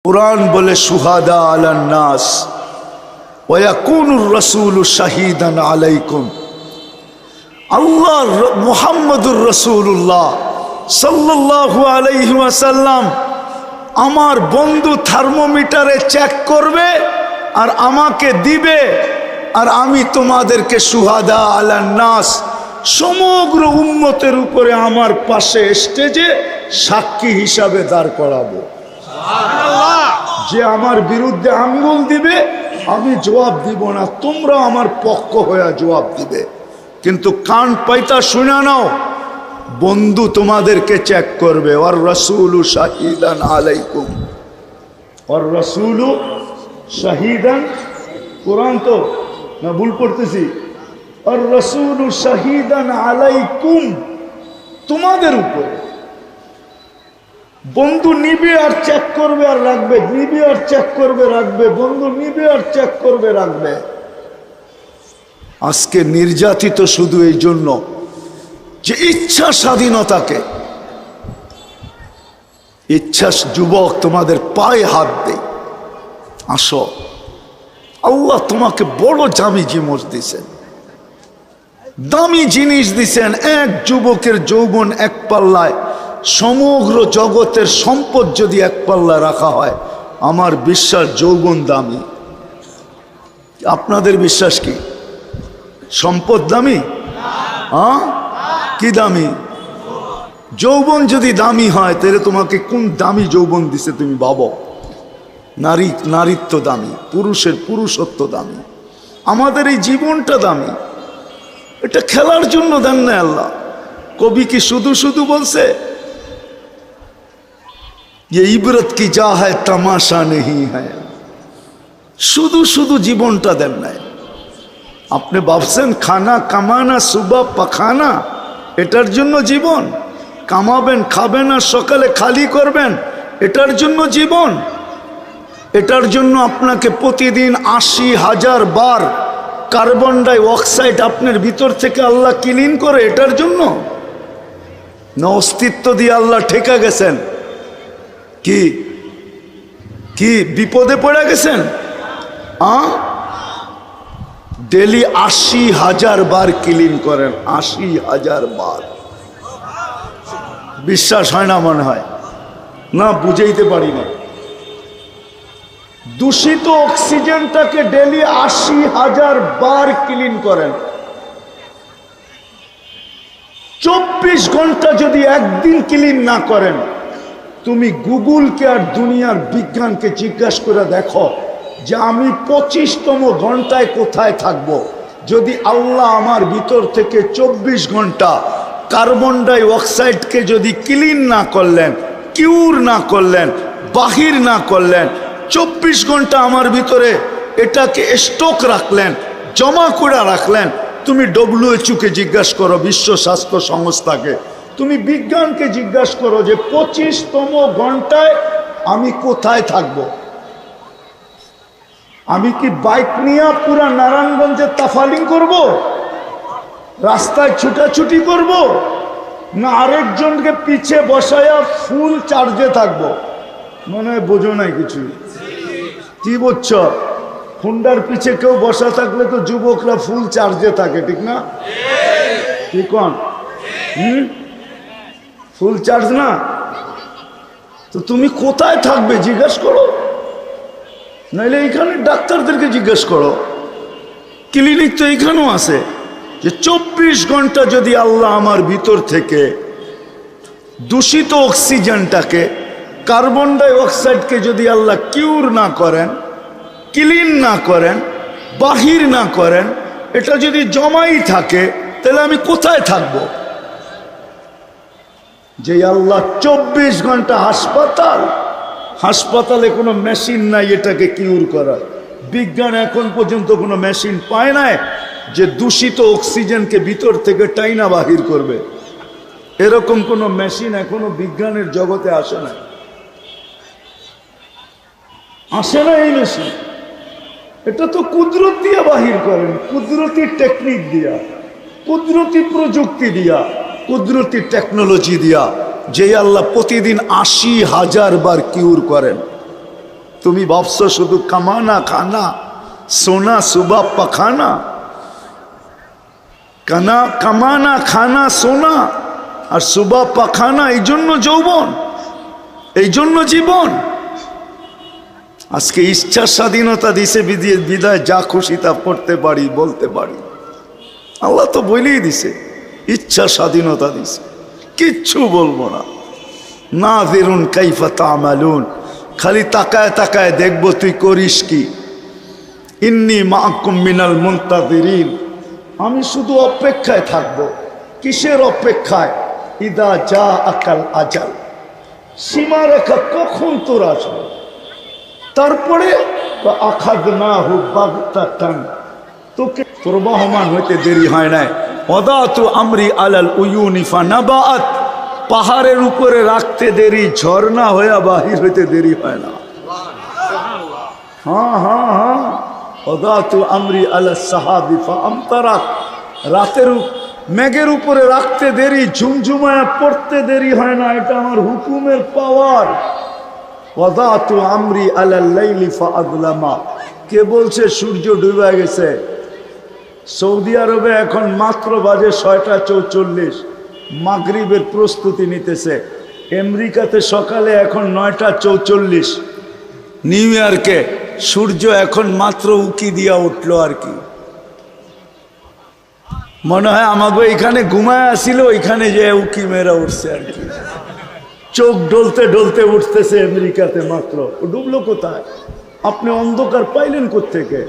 कुरान बोले शुहादा अलन नास व यकूनुर रसूलु शहीदन अलैकुम। अल्लाह मुहम्मदुर रसूलुल्लाह सल्लल्लाहु अलैहि वसल्लम আমার বন্ধু থার্মোমিটারে চেক করবে আর আমাকে দিবে, আর আমি তোমাদেরকে শুহাদা আলান নাস সমগ্র উম্মতের উপরে আমার পাশে স্টেজে সাক্ষী হিসাবে দাঁড় করাবো। যে আমার বিরুদ্ধে আঙ্গুল দিবে আমি জবাব দিব না, তোমরা আমার পক্ষ হয়ে জবাব দিবে। কিন্তু কান পাইতা শুনে নাও, বন্ধু তোমাদেরকে চেক করবে। ওয়ার রাসূলু শাহিদান আলাইকুম, ওয়ার রাসূলু শাহিদান, কোরআন তো না ভুল পড়তেছি? ওয়ার রাসূলু শাহিদান আলাইকুম, তোমাদের উপরে। বন্ধু নিবে আর চেক করবে আর রাখবে, নিবে আর চেক করবে রাখবে, বন্ধু নিবে আর চেক করবে রাখবে। আজকে নির্যাতিত শুধু এই জন্য যে ইচ্ছা স্বাধীনতাকে, ইচ্ছা। যুবক তোমাদের পায়ে হাত দেই, আসো, আল্লাহ তোমাকে বড় দামি জিনিস দিছেন, দামি জিনিস দিছেন। এক যুবকের যৌবন এক পাল্লায়, সমগ্র জগতের সম্পদ যদি এক পাল্লায় রাখা হয়, আমার বিশ্বাস যৌবন দামি। আপনাদের বিশ্বাস কি সম্পদ দামি? হ্যাঁ, কি দামি? যৌবন যদি দামি হয় তাহলে তোমাকে কোন দামি যৌবন দিছে তুমি ভাবো। নারীত্ব দামি, পুরুষের পুরুষত্ব দামি, আমাদের এই জীবনটা দামি। এটা খেলার জন্য দেন না আল্লাহ। কবি কি শুধু শুধু বলছে ये इबरत की जा है तमाशा नहीं है, শুধু শুধু জীবনটা দেন নাই। আপনি ভাবছেন খানা কামানা সুবা পাখানা, এটার জন্য জীবন? কামাবেন, খাবেন আর সকালে খালি করবেন, এটার জন্য জীবন? এটার জন্য আপনাকে প্রতিদিন ৮০,০০০ বার কার্বন ডাই অক্সাইড আপনার ভিতর থেকে আল্লাহ ক্লিন করে, এটার জন্য? না অস্তিত্ব দিয়ে আল্লাহ ঠেকা গেছেন? কি কি বিপদে পড়ে গেছেন? ডেলি ৮০,০০০ বার ক্লিন করেন, ৮০,০০০ বার। বিশ্বাস হয় না মনে হয়? না, বুঝাইতে পারি না। দূষিত অক্সিজেনটাকে ডেলি ৮০,০০০ বার ক্লিন করেন। ২৪ ঘন্টা যদি একদিন ক্লিন না করেন, তুমি গুগলকে আর দুনিয়ার বিজ্ঞানকে জিজ্ঞাসা করে দেখো যে আমি ২৫তম ঘন্টায় কোথায় থাকব। যদি আল্লাহ আমার ভিতর থেকে ২৪ ঘন্টা কার্বন ডাই অক্সাইডকে যদি ক্লিন না করলেন, কিউর না করলেন, বাহির না করলেন, ২৪ ঘন্টা আমার ভিতরে এটাকে স্টক রাখলেন, জমা করে রাখলেন, তুমি WHO-কে জিজ্ঞাসা করো, বিশ্ব স্বাস্থ্য সংস্থাকে, তুমি বিজ্ঞানকে জিজ্ঞাসা করো যে ২৫তম ঘন্টায় আমি কোথায় থাকব। আমি কি বাইক নিয়ে পুরা নারায়ণগঞ্জে তাফালিং করব, রাস্তায় ছুটাছুটি করব, না আরেকজনকে পিছে বসায়া ফুল চার্জে থাকব? মনে হয় বোঝো নাই কিছু। কি বুঝছ? হুন্ডার পিছে কেউ বসা থাকলে তো যুবকরা ফুল চার্জে থাকে, ঠিক না? কি কোন? ফুল চার্জ না? তো তুমি কোথায় থাকবে জিজ্ঞাসা করো, নাইলে এইখানে ডাক্তারদেরকে জিজ্ঞেস করো। ক্লিনিক তো এইখানেও আছে যে ২৪ ঘন্টা যদি আল্লাহ আমার ভিতর থেকে দূষিত অক্সিজেনটাকে, কার্বন ডাই অক্সাইডকে যদি আল্লাহ কিউর না করেন, ক্লিন না করেন, বাহির না করেন, এটা যদি জমাই থাকে, তাহলে আমি কোথায় থাকব? যে আল্লাহ ২৪ ঘন্টা হাসপাতালে কোনো মেশিন নাই এটাকে কিউর করার। বিজ্ঞান এখন পর্যন্ত কোনো মেশিন পায় নাই যে দূষিত অক্সিজেনকে ভিতর থেকে টাইনা বাহির করবে। এরকম কোনো মেশিন এখনো বিজ্ঞানের জগতে আসে না, আসে না এই মেশিন। এটা তো কুদরত দিয়ে বাহির করেন, কুদরতি টেকনিক দিয়া, কুদরতি প্রযুক্তি দিয়া, কুদরতি টেকনোলজি দিয়া, যে আল্লাহ প্রতিদিন ৮০,০০০ বার কিউর করেন। তুমি ভাবছো শুধু কামানা খানা সোনা সুবা পাখানা, কামানা খানা সোনা আর সুবা পাখানা, এই জন্য যৌবন, এই জন্য জীবন। আজকে ইচ্ছার স্বাধীনতা দিছে বিদায় যা খুশি তা করতে পারি, বলতে পারি। আল্লাহ তো বলেই দিছে ইচ্ছা স্বাধীনতা দিছে, কিচ্ছু বলবো না। নাযিরুন কাইফা তা'মালুন, খালি তাকায় তাকায় দেখবো তুই করিস কি। ইন্নী মাআকুম মিনাল মুনতাযিরিন, আমি শুধু অপেক্ষায় থাকবো। কিসের অপেক্ষায়? ইদা জাআকাল আজাল, সীমারেখা কখন তোর আসবে। তারপরে আখাযনাহু বাগতাতান, তোকে প্রবাহমান হইতে দেরি হয় নাই। ওয়াদাতু আমরি আলাল উয়ুনি ফানাবাআত, পাহাড়ের উপরে রাখতে দেরি, ঝর্ণা হয়ে বাহির হইতে দেরি হয় না। হ্যাঁ হ্যাঁ হ্যাঁ, ওয়াদাতু আমরি আলাস সাহাবি ফাআমতারাত, রাতের মেঘের উপরে রাখতে দেরি, ঝুমঝুমায়া পড়তে দেরি হয় না। এটা আমার হুকুমের পাওয়ার। ওয়াদাতু আমরি আলাল লাইলি ফাআযলামা, কে বলছে সূর্য ডুবে গেছে? সৌদি আরবে এখন মাত্র বাজে 6:44, মাগরিবের প্রস্তুতি নিতেছে। আমেরিকাতে সকালে এখন 9:44, নিউ ইয়র্কে সূর্য এখন মাত্র উকি দিয়া উঠলো আর কি। মনে হয় আমাকে এখানে ঘুমায় আসিল, এখানে যে উকি মেরা উঠছে আর কি। চোখ ডলতে ডলতে উঠতেছে আমেরিকাতে মাত্র। ডুবলো কোথায়? আপনি অন্ধকার পাইলেন কোত্থেকে?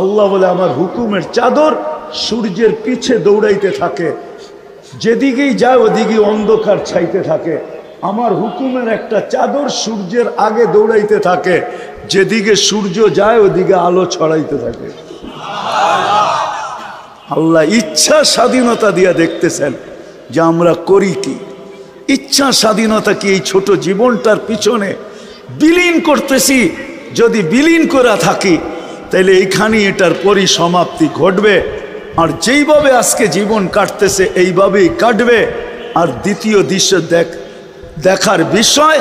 আল্লাহ বলে আমার হুকুমের চাদর সূর্যের পিছে দৌড়াইতে থাকে, যেদিকেই যায় ওদিকে অন্ধকার ছাইতে থাকে। আমার হুকুমের একটা চাদর সূর্যের আগে দৌড়াইতে থাকে, যেদিকে সূর্য যায় ওদিকে আলো ছড়াইতে থাকে। আল্লাহ ইচ্ছা স্বাধীনতা দিয়া দেখতেছেন যে আমরা করি কি। ইচ্ছা স্বাধীনতা কি এই ছোট জীবনটার পিছনে বিলীন করতেছি? যদি বিলীন করা থাকি তাহলে এইখানেই এটার পরিসমাপ্তি ঘটবে। আর যেইভাবে আজকে জীবন কাটতেছে এইভাবেই কাটবে। আর দ্বিতীয় দৃশ্য দেখার বিষয়,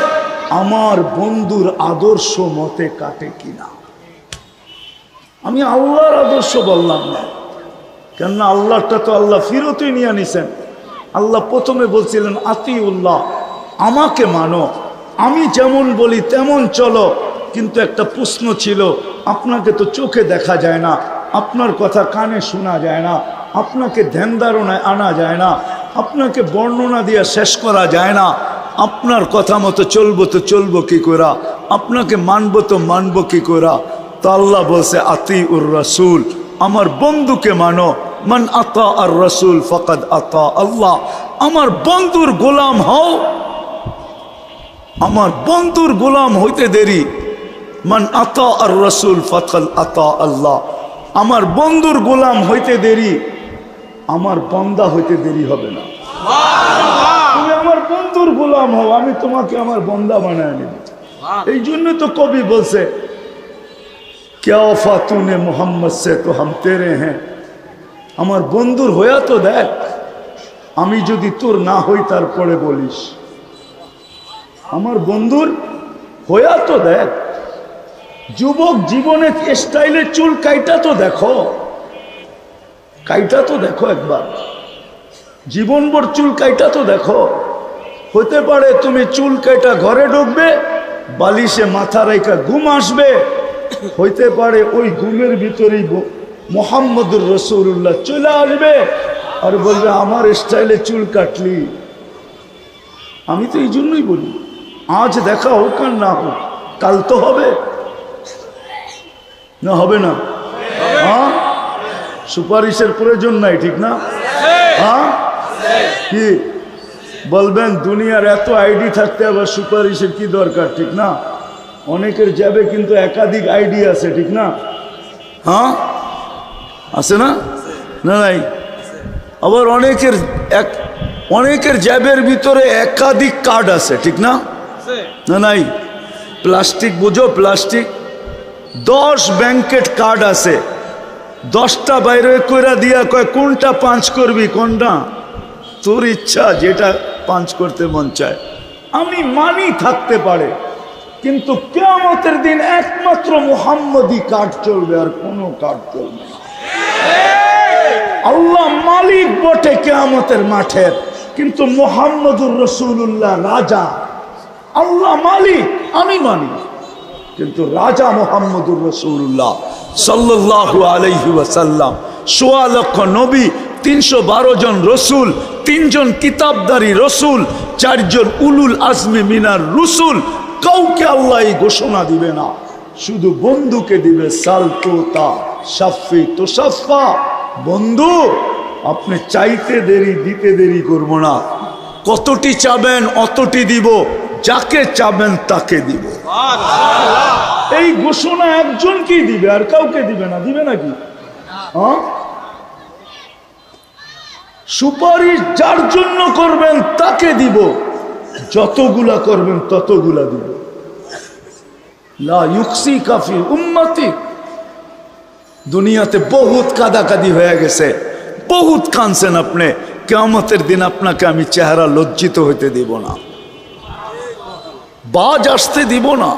আমার বন্ধুর আদর্শ মতে কাটে কিনা। আমি আল্লাহর আদর্শ বললাম না, কেননা আল্লাহটা তো আল্লাহ ফিরতই নিয়ে নিছেন। আল্লাহ প্রথমে বলছিলেন আতিউল্লাহ, আমাকে মানো, আমি যেমন বলি তেমন চলো। কিন্তু একটা প্রশ্ন ছিল, আপনাকে তো চোখে দেখা যায় না, আপনার কথা কানে শোনা যায় না, আপনাকে ধ্যান ধারণায় আনা যায় না, আপনাকে বর্ণনা দিয়ে শেষ করা যায় না। আপনার কথা মতো চলবো তো চলবো কি করা, আপনাকে মানবো তো মানবো কি করা। তো আল্লাহ বলছে আতিউর রাসূল, আমার বন্ধুকে মানো। মান আতা আর রাসূল ফাকাদ আতা আল্লাহ, আমার বন্ধুর গোলাম হও। আমার বন্ধুর গোলাম হইতে দেরি। মান আতা আর রাসূল ফাকাদ আতা আল্লাহ, আমার বন্ধুর গোলাম হইতে দেরি, আমার বান্দা হইতে দেরি হবে না। তুমি আমার বন্ধুর গোলাম হও, আমি তোমাকে আমার বান্দা বানায় নেব। এই জন্য তো কবি বলছে, क्या वफा तूने मोहम्मद से तो हम तेरे हैं। আমার বন্ধুর হইয়া তো দেখ, আমি যদি তোর না হই তারপরে বলিস। আমার বন্ধুর হইয়া তো দেখ। যুবক জীবনে স্টাইলে চুল কাইটা তো দেখো, কাইটা তো দেখো একবার। জীবনভর চুল কাইটা তো দেখো। হতে পারে তুমি চুল কাইটা ঘরে ঢুকবে, বালিশে মাথা রেখা ঘুম আসবে। হইতে পারে ওই ঘুমের ভিতরেই মুহাম্মদুর রাসূলুল্লাহ চলে আসবে আর বলবে আমার স্টাইলে চুল কাটলি। আমি তো এই জন্যই বলি, আজ দেখা হোক আর না হোক, কাল তো হবে না, হবে না? হ্যাঁ, সুপারিশের প্রয়োজন নাই, ঠিক না? হ্যাঁ, কি বলবেন? দুনিয়ার এত আইডি থাকতে আবার সুপারিশের কি দরকার, ঠিক না? অনেকের যাবে কিন্তু একাধিক আইডি আছে, ঠিক না? হ্যাঁ, আছে না? না নাই? আবার অনেকের জ্যাবের ভিতরে একাধিক কার্ড আছে, ঠিক না? না নাই? প্লাস্টিক বুঝো, প্লাস্টিক 10 ব্যাংকেট কার্ড আছে, 10টা বাইরে করে দিয়া কয় কোনটা পাঞ্চ করবি, কোনটা তোর ইচ্ছা, যেটা পাঞ্চ করতে মন চায়। আমি মানি থাকতে পারে, কিন্তু কিয়ামতের দিন একমাত্র মুহাম্মদী কার্ড চলবে, আর কোনো কার্ড চলবে না। আল্লাহ মালিক বটে কিয়ামতের মাঠের, কিন্তু মুহাম্মদুর রাসূলুল্লাহ রাজা। আল্লাহ মালিক, আমি মানি, কিন্তু রাজা মুহাম্মদুর রাসূলুল্লাহ সাল্লাল্লাহু আলাইহি ওয়াসাল্লাম। ১৬ লক্ষ নবী, ৩১২ জন রসুল, ৩ জন কিতাবদারী রসুল, ৪ জন উলুল আজমি মিনার রসুল। কাউকে আল্লাহ এই ঘোষণা দিবে না, শুধু বন্ধুকে দিবে। সালতোতা শাফি তোশাফা, বন্ধু আপনি চাইতে দেরি, দিতে দেরি করব না। কতটি চাবেন অতটি দিব, যাকে চাবেন তাকে দিব। এই ঘোষণা একজনকেই দিবে, আর কাউকে দিবে না। দিবে নাকি? হ্যাঁ, সুপারিশ যার জন্য করবেন তাকে দিব, যতগুলা করবেন ততগুলা দিব। লা ইউকসি কাফি উম্মতি। দুনিয়াতে বহুত কাদাকাদি হয়ে গেছে, বহুত কাঁদছেন আপনি। কিয়ামতের দিন আপনাকে আমি চেহারা লজ্জিত হইতে দিব না, বাজ আসতে দিব না।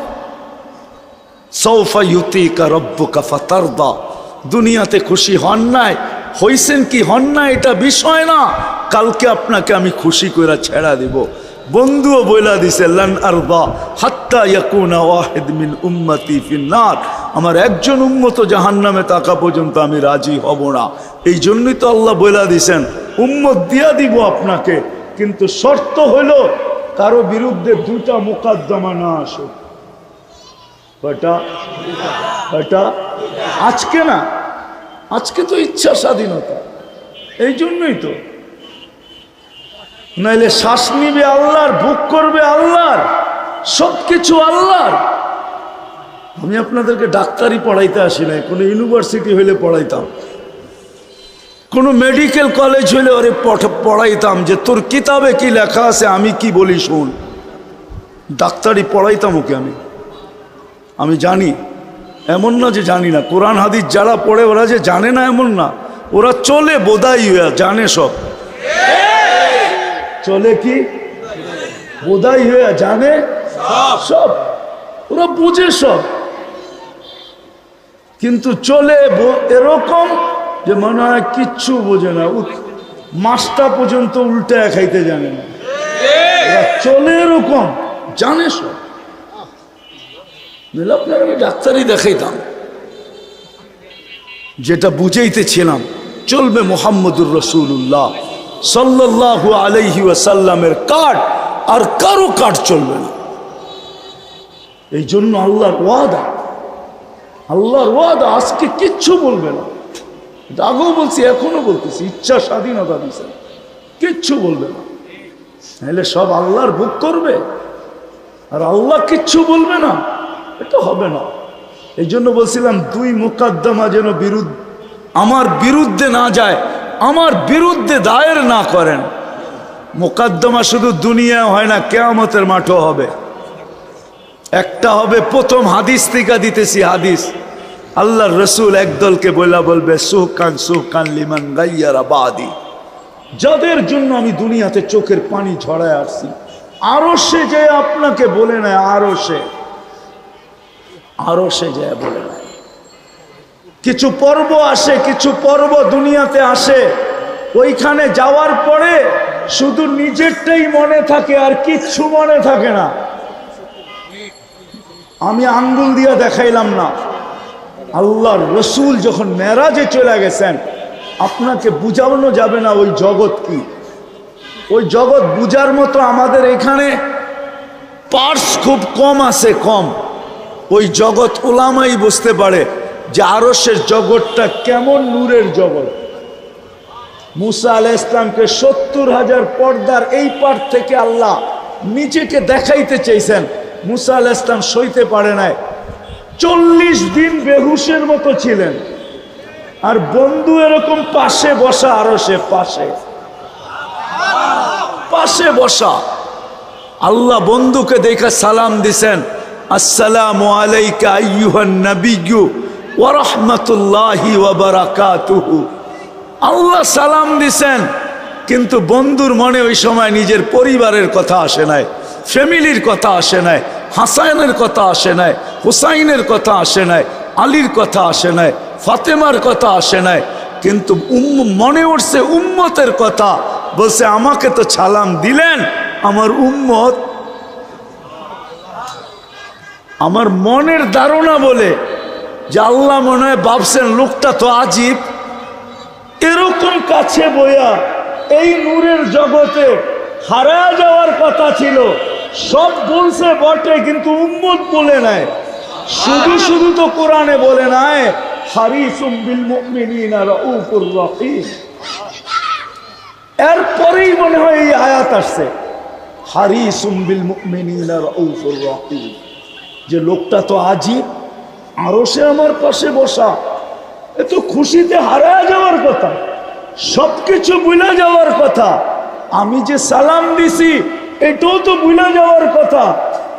সৌফা ইউতিকা রব্বুকা ফাতারদা। দুনিয়াতে খুশি হন নাই, হইছেন কি হন না এটা বিষয় না, কালকে আপনাকে আমি খুশি করে ছেড়া দিব। বন্ধুও বইলা দিছে, লান আরদা হাত্তা ইয়াকুনা ওয়াহিদ মিন উম্মতি ফিন্নার। আমার একজন উম্মত জাহান্নামে থাকা পর্যন্ত আমি রাজি হব না। এই জন্যই তো আল্লাহ বইলা দিছেন উম্মত দিয়া দিব আপনাকে, কিন্তু শর্ত হলো কারো বিরুদ্ধে 2টা মোকদ্দমা না আসুক। কয়টা? আজকে না, আজকে তো ইচ্ছা স্বাধীনতা, এই জন্যই তো। নাইলে শ্বাস নিবে আল্লাহর, ভোগ করবে আল্লাহর, সবকিছু আল্লাহর। আমি আপনাদেরকে ডাক্তারি পড়াইতে আসি নাই, কোনো ইউনিভার্সিটি হইলে পড়াইতাম, কোনো মেডিকেল কলেজ হইলে ওরে পড়াইতাম যে তোর কিতাবে কি লেখা আছে আমি কি বলি শুন। ডাক্তারি পড়াইতাম ওকে আমি জানি, এমন না যে জানি না। কোরআন হাদিস যারা পড়ে ওরা যে জানে না এমন না, ওরা চলে বোধাই হইয়া, জানে সব। চলে কি বোধাই হইয়া, জানে সব, ওরা বুঝে সব, কিন্তু চলে এরকম যে মনে হয় কিচ্ছু বোঝে না, মাছটা পর্যন্ত উল্টে খাইতে জানে না। ওরা চলে এরকম, জানে সব। আপনার আমি ডাক্তারি দেখাইতাম, যেটা বুঝাইতেছিলাম চলবে মুহাম্মদুর রাসূলুল্লাহ সাল্লাল্লাহু আলাইহি ওয়াসাল্লামের কার্ড, আর কারো কার্ড চলবে না। এই জন্য আল্লাহর ওয়াদা, আজকে কিচ্ছু বলবে না। আগেও বলছি, এখনো বলতেছি, ইচ্ছা স্বাধীনতা দিছে, কিচ্ছু বলবে না। নাহলে সব আল্লাহর ভোগ করবে, আর আল্লাহ কিচ্ছু বলবে না, এটা হবে না। এই জন্য বলছিলাম 2 মোকদ্দমা যেন আমার বিরুদ্ধে না যায়, আমার বিরুদ্ধে দায়ের না করেন। মোকদ্দমা শুধু দুনিয়ায় হয় না, কিয়ামতের মাঠও হবে। একটা হবে, প্রথম হাদিস থেকে দিতেছি হাদিস, আল্লাহর রসুল একদলকে বলবে সুহকান লিমান গাইয়ারা বাদি। যাদের জন্য আমি দুনিয়াতে চোখের পানি ঝরায় আসছি, আরো সে যে আপনাকে বলে নেয়, আরো সে যে বলে নেয়। কিছু পর্ব আসে, কিছু পর্ব দুনিয়াতে আসে, ওইখানে যাওয়ার পরে শুধু নিজেরটাই মনে থাকে, আর কিচ্ছু মনে থাকে না। আমি আঙ্গুল দিয়া দেখাইলাম না, আল্লাহর রসুল যখন মেরাজে চলে গেছেন, আপনাকে বুঝানো যাবে না ওই জগৎ কি। ওই জগৎ বুঝার মতো আমাদের এখানে পার্স খুব কম আছে, কম। ওই জগৎ উলামাই বুঝতে পারে যে আরশের জগৎটা কেমন নূরের জগৎ। মুসা আলাইহিস সালামকে 70,000 পর্দার এই পার থেকে আল্লাহ নিজেকে দেখাইতে চাইছেন, মুসা আলাইহিস সালাম সইতে পারে নাই। 40 দিন বেহুশের মতো ছিলেন, আর বন্ধু এরকম পাশে বসা, আরশে পাশে বসা। আল্লাহ বন্ধুকে দেখে সালাম দিছেন, আসসালামু আলাইকা আইয়ুহান নাবিয়্যু ওয়া রাহমাতুল্লাহি ওয়া বারাকাতুহু। আল্লাহ সালাম দিছেন, কিন্তু বন্ধুর মনে ওই সময় নিজের পরিবারের কথা আসে নাই, ফ্যামিলির কথা আসে নাই, হাসানের কথা আসে নাই, হুসাইনের কথা আসে নাই, আলীর কথা আসে নাই, ফাতেমার কথা আসে নাই, কিন্তু মনে উঠছে উম্মতের কথা। বলছে আমাকে তো সালাম দিলেন, আমার উম্মত, আমার মনের ধারণা বলে যে আল্লাহ মনে হয় ভাবছেন লোকটা তো আজীব, এরকম কাছে বইয়া এই নূরের জগতে হারায় যাওয়ার কথা ছিল, সব বলছে বটে কিন্তু উম্মত বলে নাই। শুধু শুধু তো কোরআনে বলে নাই হারিসুম বিল মুমিনিনা রাউফুর রহিম, এরপরেই মনে হয় এই আয়াত আসছে হারিসুম বিল মুমিনিনা রাউফুর রহিম, যে লোকটা তো আজীব, আরো সে আমার পাশে বসা, এ তো খুশিতে হারায় যাওয়ার কথা, সবকিছু ভুলে যাওয়ার কথা, আমি যে সালাম দিছি এটাও তো ভুলে যাওয়ার কথা।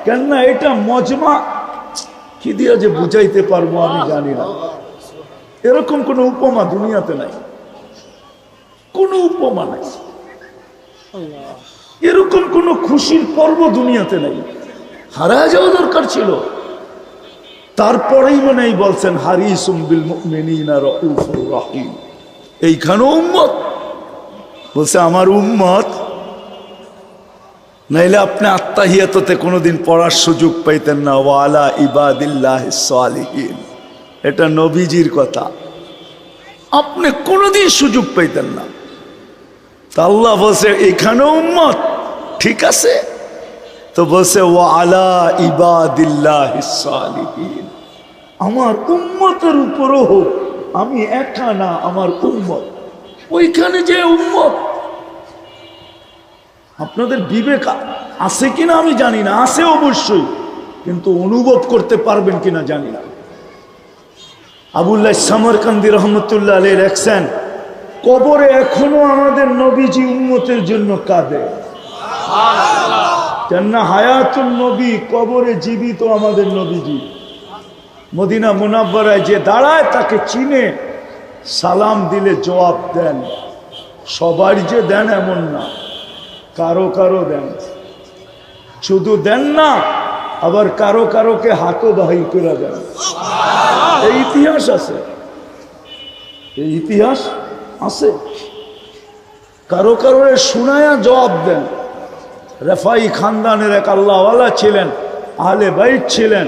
কেননা এটা মজমা, কি দিয়া যে বুঝাইতে পারবো আমি জানি না, এরকম কোন উপমা দুনিয়াতে নাই, কোন উপমা নাই, এরকম কোন খুশির পর্ব দুনিয়াতে নাই। হারায় যাওয়া দরকার ছিল, তারপরেই মনে বলছেন হারিসুম বিল মুমিনিনা রাউফুর রহিম। এইখানেও উম্মত বলছে আমার উম্মত, নাইলে আপনি আত্মাহিয়াততে কোনোদিন পড়ার সুযোগ পাইতেন না, ওয়ালা ইবাদিল্লাহিস সালিহিন, এটা নবীজির কথা, আপনি কোনোদিন সুযোগ পাইতেন না। তা আল্লাহ বলছে এখানেও উম্মত, ঠিক আছে, তো বলছে ওয়ালা ইবাদিল্লাহিস সালিহিন, আমার উম্মতের উপরও হোক, আমি একা না, আমার উম্মত, ওইখানে যে উম্মত। আপনাদের বিবেক আছে কিনা আমি জানি না, আছে অবশ্যই, কিন্তু অনুভব করতে পারবেন কিনা জানি না। আবুল্লাহ সামরকান্দি রহমতুল্লাহ আলাইহি লেখছেন, কবরে এখনো আমাদের নবীজি উম্মতের জন্য কাঁদে। কেননা হায়াতুন নবী, কবরে জীবিত আমাদের নবীজি। মদিনা মুনাব্বারায় যে দাঁড়ায় তাকে চিনে, সালাম দিলে জবাব দেন, সবার যে দেন এমন না, কারো কারো দেন, শুধু দেন না, আবার কারো কারোকে হাতও বাহির করে দেন। এই ইতিহাস আছে, এই ইতিহাস আছে, কারো কারো শুনায়া জবাব দেন। রেফাই খানদানের এক আল্লাহওয়ালা ছিলেন, আহলে বাইত ছিলেন,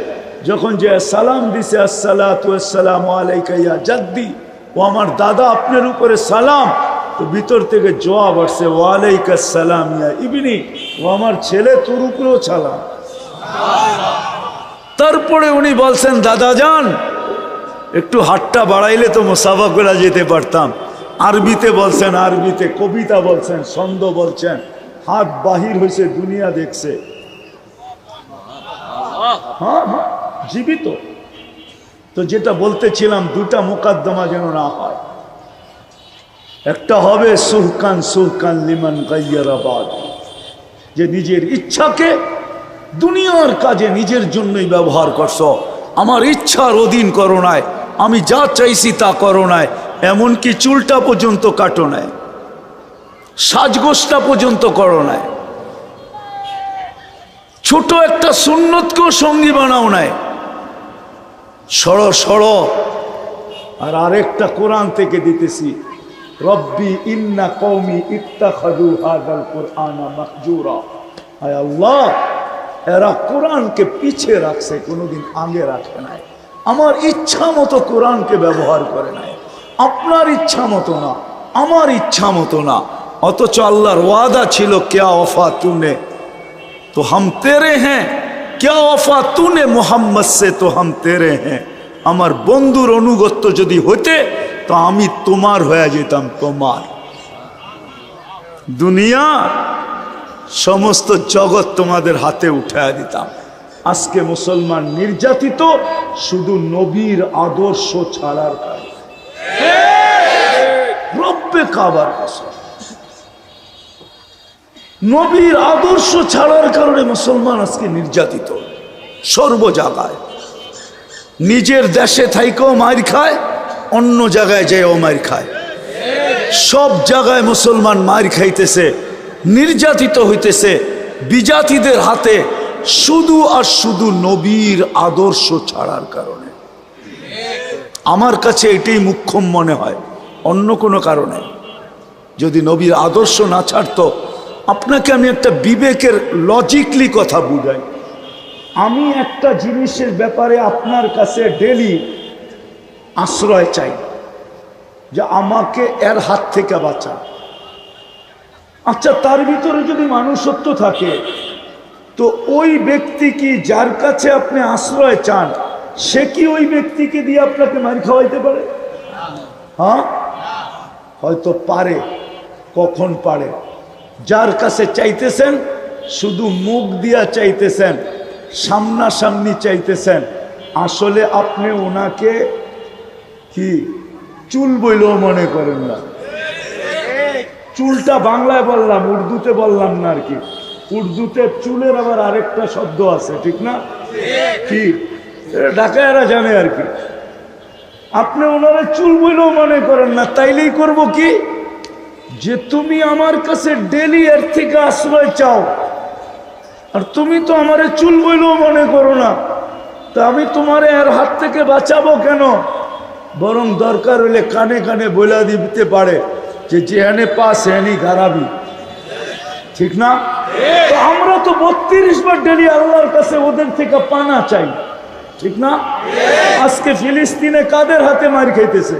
যখন যে সালাম দিছে আসসালাতু ওয়াসসালামু আলাইকা ইয়া জাদ্দি, ও আমার দাদা আপনার উপরে সালাম, তো ভিতর থেকে জবাব আসছে ওয়ালাইকাস সালাম ইয়া ইবনি, ও আমার ছেলে তোর উপরেও সালাম। তারপরে উনি বলছেন দাদা যান একটু হাতটা বাড়াইলে তো মুসাফা করে যেতে পারতাম। আরবিতে বলছেন, আরবিতে কবিতা বলছেন, ছন্দ বলছেন, হাত বাহির হয়েছে, দুনিয়া দেখছে। হ্যাঁ হ্যাঁ, জীবিত। তো যেটা বলতেছিলাম, দুটা মোকদ্দমা যেন না হয়। একটা হবে সুহকান সুহকান লিমান গায়্যারাবাদ, যে নিজের ইচ্ছাকে দুনিয়ার কাজে নিজের জন্যই ব্যবহার করছো, আমার ইচ্ছার অধীন করো নাই, আমি যা চাইছি তা করো নাই, এমনকি চুলটা পর্যন্ত কাটো নাই, সাজগোজটা পর্যন্ত করো নাই, ছোট একটা সুন্নতকেও সঙ্গী বানাও নাই, সড় সড়। আর আরেকটা কোরআন থেকে দিতেছি, রব্বি ইন্না কওমি ইত্তাখাযু হাযাল কুরআনা মাহজুরা, আয় আল্লাহ এরা কোরআনকে পিছে রাখছে, কোনোদিন আগে রাখে নাই, আমার ইচ্ছা মতো কোরআনকে ব্যবহার করে নাই, আপনার ইচ্ছা মতো না, আমার ইচ্ছা মতো না। অথচ আল্লাহর ওয়াদা ছিল ক্যা ওফা তুনে তো হাম তেরে হ্যাঁ, ক্যা ওফা তুনে মোহাম্মদ সে তো হাম তেরে হ্যাঁ, আমার বন্ধুর অনুগত্য যদি হইতে তো আমি তোমার হয়ে যেতাম, তোমার। দুনিয়া সমস্ত জগৎ তোমাদের হাতে উঠায় দিতাম। আজকে মুসলমান নির্যাতিত শুধু নবীর আদর্শ ছাড়ার কারণে। রব্বে কাবার কসম, নবীর আদর্শ ছাড়ার কারণে মুসলমান আজকে নির্যাতিত সর্ব জায়গায়। নিজের দেশে থাইকেও মার খায়, অন্য জায়গায় যেও মার খায়, সব জায়গায় মুসলমান মার খাইতেছে, নির্যাতিত হইতেছে, বিজাতিদের হাতে শুধু আর শুধু নবীর আদর্শ ছাড়ার কারণে। আমার কাছে এটাই মুখ্যম মনে হয়, অন্য কোনো কারণে। যদি নবীর আদর্শ না ছাড়তো, আপনাকে আমি একটা বিবেকের লজিকলি কথা বুঝাই। আমি একটা জিনিসের ব্যাপারে আপনার কাছে ডেলি আশ্রয় চাই যে আমাকে এর হাত থেকে বাঁচা। আচ্ছা, তার ভিতরে যদি মানুষত্ব থাকে, তো ওই ব্যক্তি কি যার কাছে আপনি আশ্রয় চান, সে কি ওই ব্যক্তিকে দিয়ে আপনাকে মার খাওয়াইতে পারে? হ্যাঁ, হয়তো পারে। কখন পারে? যার কাছে চাইতেছেন শুধু মুখ দিয়া চাইতেছেন, সামনাসামনি চাইতেছেন, আসলে আপনি ওনাকে কি চুল বইলেও মনে করেন না। চুলটা বাংলায় বললাম, উর্দুতে বললাম না আর কি। উর্দুতে চুলের আবার আরেকটা শব্দ আছে, ঠিক না? কি ঢাকায়রা জানে আর কি। আপনি ওনারা চুল বইলেও মনে করেন না, তাইলেই করব কি, যে তুমি আমার কাছে ডেলি এর থেকে আশ্রয় চাও, আর তুমি তো আমারে চুল বইলেও মনে করো না, তা আমি তোমারে এর হাত থেকে বাঁচাবো কেন? বরং দরকার হলে কানে কানে বইলা দিতে পারে যে যেখানে পা সেখানেই গারাবি, ঠিক না? তো আমরা তো 32 বার ডেলি আল্লাহর কাছে ওদের থেকে পানা চাই, ঠিক না? আজকে ফিলিস্তিনে কাদের হাতে মার খাইতেছে?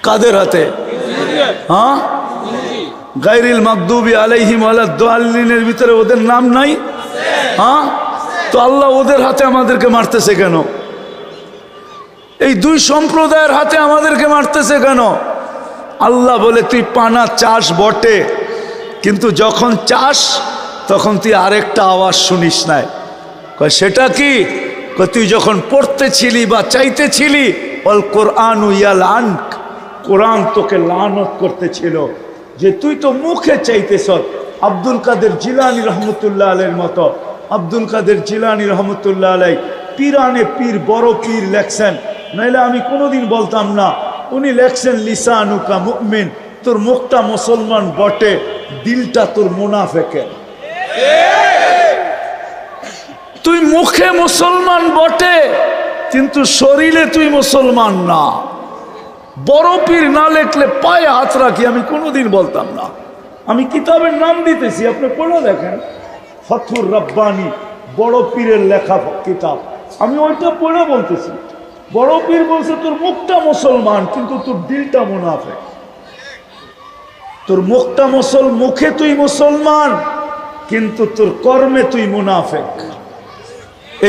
কাদের হাতে? হ্যাঁ, গায়রিল মাগদুবি আলাইহিম ওয়ালাদ-দাল্লিনের ভিতরে ওদের নাম নাই? হ্যাঁ, তো আল্লাহ ওদের হাতে আমাদেরকে মারতেছে কেন? এই দুই সম্প্রদায়ের হাতে আমাদেরকে মারতেছে কেন? আল্লাহ বলে তুই পানা চাস বটে, কিন্তু যখন চাস তখন তুই আরেকটা আওয়াজ শুনিস নাই। সেটা কি? তুই যখন পড়তেছিলি বা চাইতেছিলি, অল কোরআন ইয়াল আনক, কোরআন তোকে লানত করতেছিল যে তুই তো মুখে চাইতেছ। আব্দুল কাদের জিলানী রহমতুল্লাহ আলাইহির মতো, আব্দুল কাদের জিলানী রহমতুল্লাহ আলাই পীরানে পীর, বড় পীর লেখছেন, নাইলে আমি কোনোদিন বলতাম না। উনি লেখছেন লিসানুকা মুমিন, তোর মুখটা মুসলমান বটে, দিলটা তোর মুনাফেকের। তুই মুখে মুসলমান বটে, কিন্তু শরীরে তুই মুসলমান না। বড় পীর না লেখলে পায়ে হাত রাখি, আমি কোনোদিন বলতাম না। আমি কিতাবের নাম দিতেছি, আপনি পড়ে দেখেন, ফথুর রব্বানি, বড় পীরের লেখা কিতাব। আমি ওইটা পড়ে বলতেছি, বড় পীর বলছে তোর মুখটা মুসলমান, কিন্তু তোর দিলটা মুনাফেক। তোর মুখটা মুখে তুই মুসলমান, কিন্তু তোর কর্মে তুই মুনাফেক।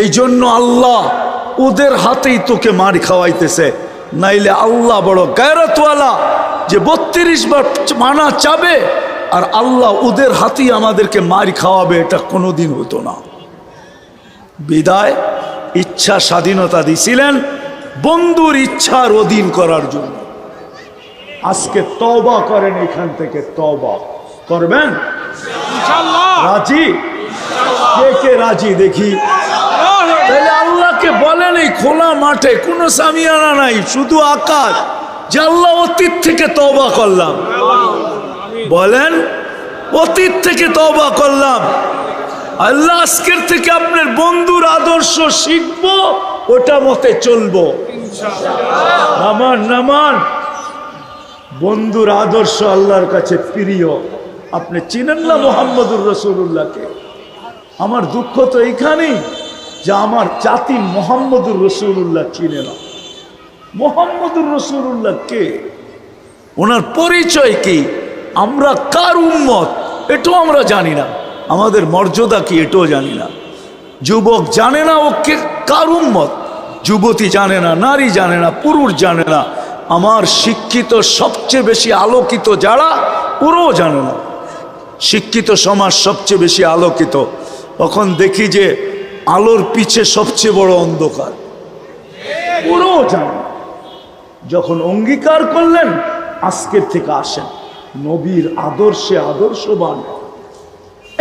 এই জন্য আল্লাহ ওদের হাতেই তোকে মার খাওয়াইতেছে। নাইলে আল্লাহ বড় গায়রতওয়ালা, যে 32 বার মানা চাবে আর আল্লাহ ওদের হাতেই আমাদেরকে মার খাওয়াবে, এটা কোনোদিন হতো না। বিদায় ইচ্ছা স্বাধীনতা দিছিলেন বন্ধুর ইচ্ছার অধীন করার জন্য। আজকে তওবা করেন, এখান থেকে তওবা করবেন ইনশাআল্লাহ। রাজি? কে কে রাজি দেখি? তাহলে আল্লাহকে বলেন এই খোলা মাঠে কোনো সামিয়ানা নাই, শুধু আকাশ, যে আল্লাহ অতীত থেকে তওবা করলাম। বলেন অতীত থেকে তওবা করলাম, আল্লাহ আজকের থেকে আপনার বন্ধুর আদর্শ শিখবো, ওটা মতে চলবো। নামান নামান, বন্ধুর আদর্শ আল্লাহর কাছে প্রিয়। আপনি চিনেন না মুহাম্মদুর রাসূলুল্লাহকে? আমার দুঃখ তো এইখানেই যে আমার জাতি মুহাম্মদুর রাসূলুল্লাহ চিনে না। মুহাম্মদুর রাসূলুল্লাহ কে? ওনার পরিচয় কি? আমরা কার উম্মত এটাও আমরা জানি না। আমাদের মর্যাদা কি এটাও জানি না। যুবক জানে না ও কে, কার উম্মত। যুবতী জানে না, নারী জানে না, পুরুষ জানে না। আমার শিক্ষিত সবচেয়ে বেশি আলোকিত যারা, ওরাও জানে না। শিক্ষিত সমাজ সবচেয়ে বেশি আলোকিত। তখন দেখি যে আলোর পিছে সবচেয়ে বড় অন্ধকার, ওরাও জানে। যখন অঙ্গীকার করলেন আজকের থেকে আসেন নবীর আদর্শে আদর্শবান,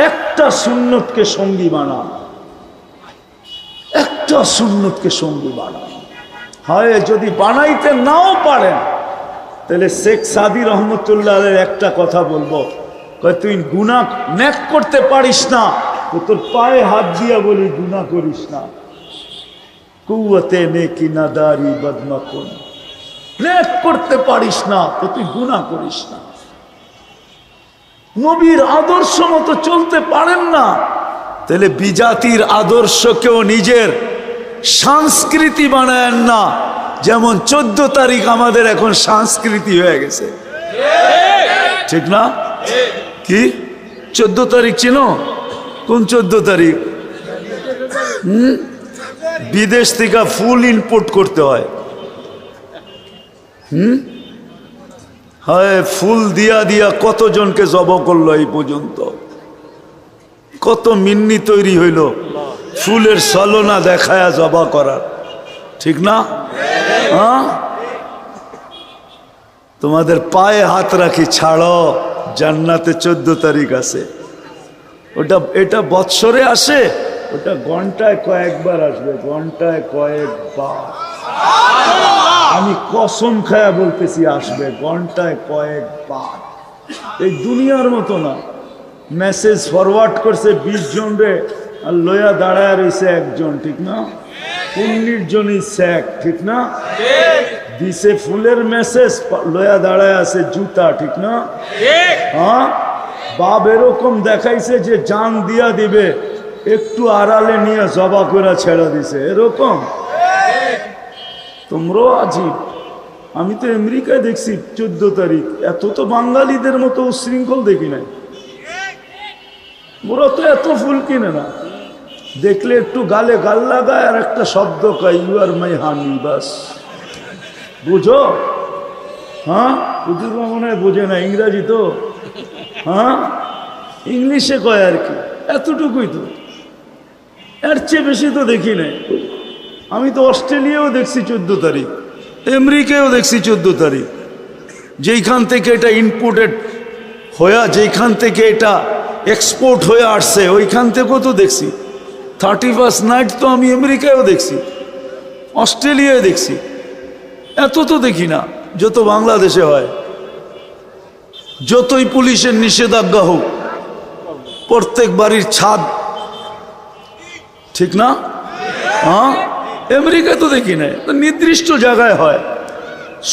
একটা সুন্নতকে সঙ্গী বানান, একটা সুন্নতকে সঙ্গী বানান। হয় যদি বানাইতে নাও পারেন, তাহলে শেখ সাদি রহমতুল্লাহ একটা কথা বলবো, তুই গুনাহ নেক করতে পারিস না, তো তোর পায়ে হাত দিয়া বলি গুনাহ করিস না। কুওয়াতে নেকি নাদারি বদমাকুন, নেক করতে পারিস না তো তুই গুনাহ করিস না। নবীর আদর্শ মতো চলতে পারেন না, তাহলে বিজাতির আদর্শকেও নিজের সংস্কৃতি বানায়েন না। যেমন 14 তারিখ আমাদের এখন সংস্কৃতি হয়ে গেছে, ঠিক না? কি 14 তারিখ চিনো? কোন 14 তারিখ? বিদেশ থেকে ফুল ইম্পোর্ট করতে হয়। হয় ফুল দিয়া দিয়া কতজনকে জব করলো এই পর্যন্ত, কত মিন্নি তৈরি হইল ফুলের ছলনা দেখায়া জবা করার, ঠিক না? হ্যাঁ, তোমাদের পায়ে হাত রাখি, ছাড়ো, জান্নাতে 14 তারিখ আছে। ওটা এটা বৎসরে আসে, ওটা ঘন্টায় কয়েকবার আসবে, ঘন্টায় কয়েকবার। আমি কসম খায়া বলতেছি আসবে ঘন্টায় কয়েকবার। এই দুনিয়ার মতো না, মেসেজ ফরওয়ার্ড করছে 20 জন রে, আর লয়া দাঁড়ায় রয়েছে একজন, ঠিক না? 19 জনই স্যাক, ঠিক না? দিছে ফুলের মেসেজ, লয়া দাঁড়ায় আছে জুতা, ঠিক না? হ্যাঁ, বাপ এরকম দেখাইছে যে জান দিয়া দিবে, একটু আড়ালে নিয়ে জবা করে ছেড়ে দিছে, এরকম। তোমরাও আজীব। আমি তো আমেরিকায় দেখছি 14 তারিখ, এত তো বাঙালিদের মতো উশৃঙ্খল দেখি নাই। ওরা তো এত ফুল কিনে না, দেখলে একটু গালে গাল লাগায় আর একটা শব্দ কয়, ইউ আর মাই হানি, বাস। বুঝো? হ্যাঁ, বুঝুর মনে হয় বোঝে না, ইংরাজি তো। হ্যাঁ, ইংলিশে কয় আর কি, এতটুকুই তো, এর চেয়ে বেশি তো দেখি নাই। আমি তো অস্ট্রেলিয়াও দেখছি 14 তারিখ, আমেরিকায়ও দেখছি 14 তারিখ। যেইখান থেকে এটা ইম্পোর্টেড হয়ে, যেইখান থেকে এটা এক্সপোর্ট হয়ে আসছে, ওইখান থেকেও তো দেখছি। 31st নাইট তো আমি আমেরিকায়ও দেখছি, অস্ট্রেলিয়ায় দেখছি, এত তো দেখি না যত বাংলাদেশে হয়। যতই পুলিশের নিষেধাজ্ঞা হোক, প্রত্যেক বাড়ির ছাদ, ঠিক না? হ্যাঁ, আমেরিকা তো দেখি না, নির্দিষ্ট জায়গায় হয়।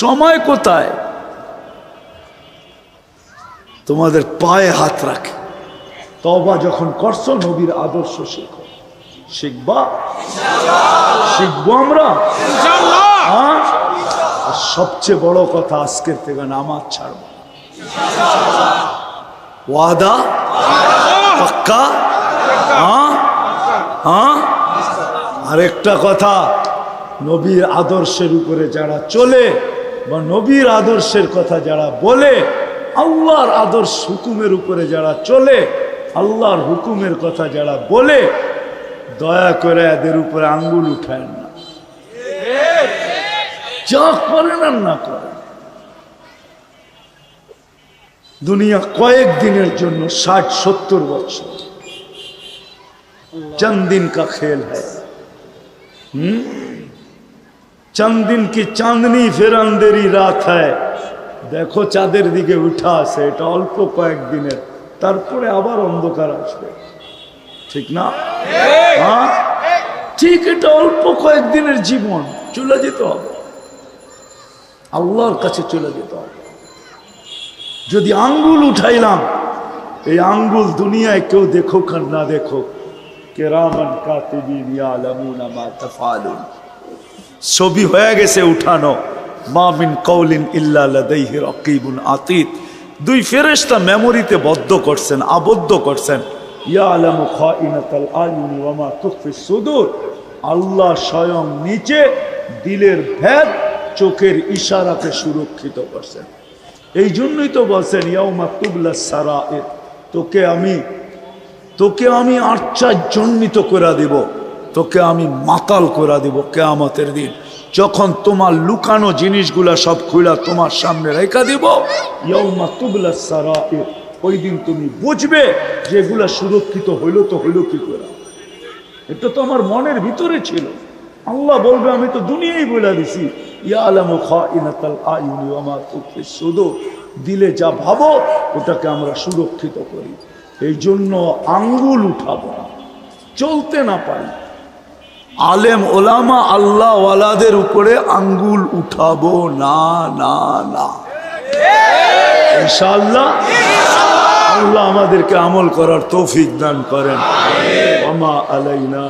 সময় কোথায়? তোমাদের পায়ে হাত রাখে। তওবা যখন করছো, নবীর আদর্শ শিখো। শিখবা? শিখবো আমরা ইনশাআল্লাহ। হ্যাঁ, আর সবচেয়ে বড় কথা, আজকের থেকে নামাজ ছাড়বো। ওয়াদা পাক্কা? হ্যাঁ হ্যাঁ। আরেকটা কথা, নবীর আদর্শের উপরে যারা চলে বা নবীর আদর্শের কথা যারা বলে, আল্লাহর আদর্শ হুকুমের উপরে যারা চলে, আল্লাহর হুকুমের কথা যারা বলে, দয়া করে এদের উপরে আঙ্গুল উঠায় না। যা করেন আর না করেন, দুনিয়া কয়েকদিনের জন্য, 60-70 বছর, चंद दिन का खेल है। चंद दिन की चांदनी फिर अंधेरी रात है। देखो চাঁদের দিকে উঠা আছে, এটা অল্প কয়েকদিনের, তারপরে আবার অন্ধকার আসবে, ঠিক না? হ্যাঁ ঠিক, এটা অল্প কয়েকদিনের জীবন, চলে যেতে হবে, আল্লাহর কাছে চলে যেতে হবে। যদি আঙ্গুল উঠাইলাম, এই আঙ্গুল দুনিয়ায় কেউ দেখুক আর না দেখুক, কিরামান কাতিবিন ইয়ালামুনা মা তাফআলুন, ছবি হয়ে গেছে উঠানো। মা মিন কওলিন ইল্লা লাদাইহি রাকিবুন আতীদ, 2 ফেরেশতা মেমোরিতে বদ্ধ করছেন, আবদ্ধ করছেন। ইয়ালামু খাইনাতাল আয়ুনি ওয়া মা তুখফিস সুদূর, আল্লাহ স্বয়ং নিচে দিলের ভেদ চোখের ইশারাতে সুরক্ষিত করছেন। এই জন্যই তো বলছেন ইয়াউমা তুবলাস সারাইর, তোকে আমি আশ্চর্যান্বিত করে দিব, তোকে আমি মাতাল করে দিব কিয়ামতের দিন, যখন তোমার লুকানো জিনিসগুলা সব খুলে তোমার সামনে রেখে দিব। ইয়াউমা তুবলাস সারাইর, ওই দিন তুমি বুঝবে যে এগুলা সুরক্ষিত হইলো তো হইলো কি করে, এটা তো আমার মনের ভিতরে ছিল। আল্লাহ বলবে আমি তো দুনিয়াই বলে দিছি, ইয়ালামু খাইনাতাল আয়ুনি ওয়া মা তুখফিস সুদূর, দিলে যা ভাবো ওটাকে আমরা সুরক্ষিত করি। এই জন্য আঙ্গুল উঠাবো না। চলতে না পারি, আলেম ওলামা আল্লাহ ওয়ালাদের উপরে আঙ্গুল উঠাবো না না না। ইনশাআল্লাহ আল্লাহ আমাদেরকে আমল করার তৌফিক দান করেন। ওমা আলাইনা।